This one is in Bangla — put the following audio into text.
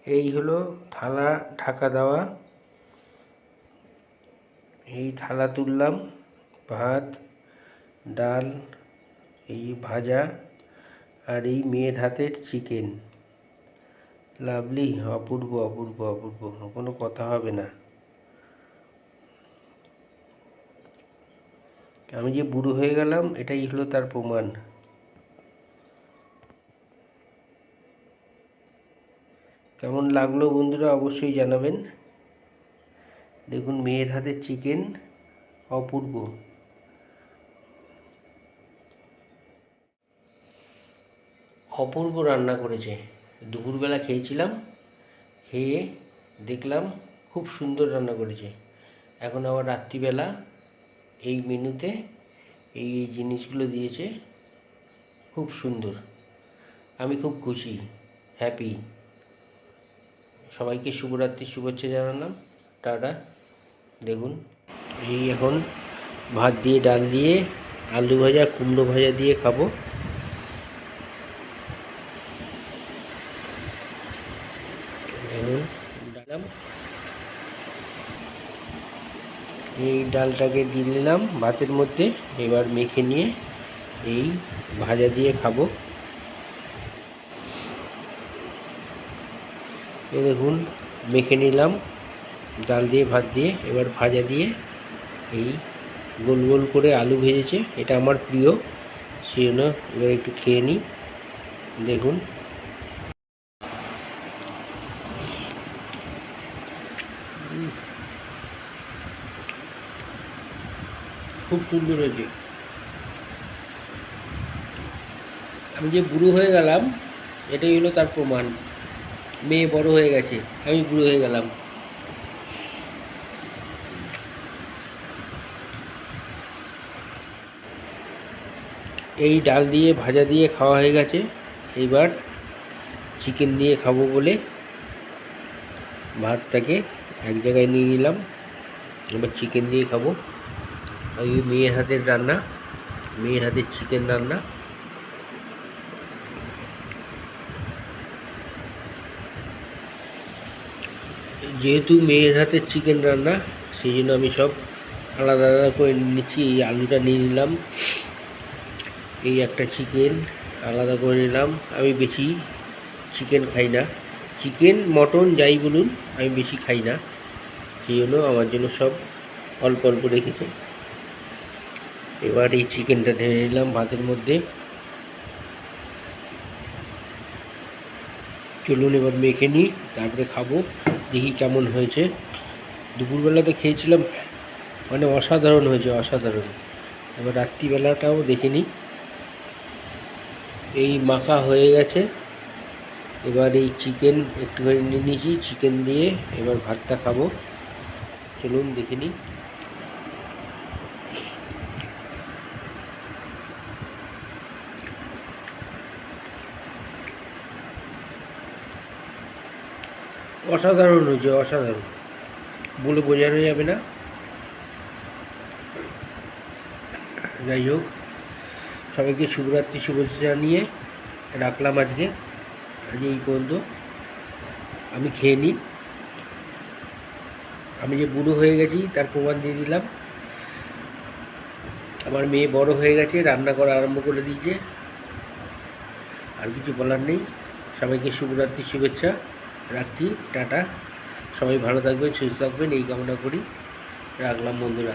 এই হলো থালা ঢাকা দেওয়া। এই থালা তুললাম, ভাত, ডাল, এই ভাজা, আর এই মেয়ের হাতের চিকেন। লাভলি, অপূর্ব অপূর্ব অপূর্ব, কোনো কথা হবে না। আমি যে বুড়ো হয়ে গেলাম এটাই হলো তার প্রমাণ। কেমন লাগলো বন্ধুরা অবশ্যই জানাবেন। দেখুন মেয়ের হাতের চিকেন, অপূর্ব। অপূর্ব রান্না করেছে। দুপুরবেলা খেয়েছিলাম, খেয়ে দেখলাম খুব সুন্দর রান্না করেছে। এখন আবার রাত্রিবেলা এই মেনুতে এই এই জিনিসগুলো দিয়েছে, খুব সুন্দর। আমি খুব খুশি, হ্যাপি। সবাইকে শুভরাত্রির শুভেচ্ছা জানালাম, টাটা। দেখুন এই এখন ভাত দিয়ে, ডাল দিয়ে, আলু ভাজা, কুমড়ো ভাজা দিয়ে খাবো। দেখুন ডালাম, এই ডালটাকে দিয়ে দিলাম ভাতের মধ্যে। এবার মেখে নিয়ে এই ভাজা দিয়ে খাবো। এই দেখুন মেখে নিলাম ডাল দিয়ে, ভাত দিয়ে। এবার ভাজা দিয়ে এই গোল গোল করে আলু ভেজেছে, এটা আমার প্রিয়, সেই জন্য এবার একটু খেয়ে নিই। দেখুন খুব সুন্দর হয়েছে। আমি যে বুড়ো হয়ে গেলাম এটাই হলো তার প্রমাণ। মেয়ে বড় হয়ে গেছে, আমি বুড়ো হয়ে গেলাম। এই ডাল দিয়ে, ভাজা দিয়ে খাওয়া হয়ে গেছে। এইবার চিকেন দিয়ে খাবো বলে ভাতটাকে এক জায়গায় নিয়ে নিলাম। এবার চিকেন দিয়ে খাবো। এই মেয়ের হাতের রান্না, মেয়ের হাতের চিকেন রান্না। যেহেতু মেয়ের হাতের চিকেন রান্না, সেই জন্য আমি সব আলাদা আলাদা করে নিচ্ছি। এই আলুটা নিয়ে নিলাম, এই একটা চিকেন আলাদা করে নিলাম। আমি বেশি চিকেন খাই না, চিকেন মটন যাই বলুন, আমি বেশি খাই না, সেই জন্য আমার জন্য সব অল্প অল্প রেখেছে। এবার এই চিকেনটা ঢেলে নিলাম ভাতের মধ্যে। চলুন এবার মেখে নিই, তারপরে খাবো, দেখি কেমন হয়েছে। দুপুরবেলাতে খেয়েছিলাম, মানে অসাধারণ হয়েছে, অসাধারণ। এবার রাত্রিবেলাটাও দেখে নিই। এই মাখা হয়ে গেছে। এবার এই চিকেন একটুখানি নিয়ে নিয়েছি, চিকেন দিয়ে এবার ভাতটা খাবো। চলুন দেখে নিই। অসাধারণ হয়েছে, অসাধারণ, বলে বোঝানো যাবে না। যাই হোক, সবাইকে শুভরাত্রি শুভেচ্ছা জানিয়ে রাখলাম আজকে এই পর্যন্ত। আমি খেয়ে নিই। আমি যে বুড়ো হয়ে গেছি তার প্রমাণ দিয়ে দিলাম। আমার মেয়ে বড় হয়ে গেছে, রান্না করা আরম্ভ করে দিয়েছে। আর কিছু বলার নেই। সবাইকে শুভরাত্রি শুভেচ্ছা রাখছি, টাটা। সবাই ভালো থাকবেন, সুস্থ থাকবেন, এই কামনা করি। রাখলাম বন্ধুরা।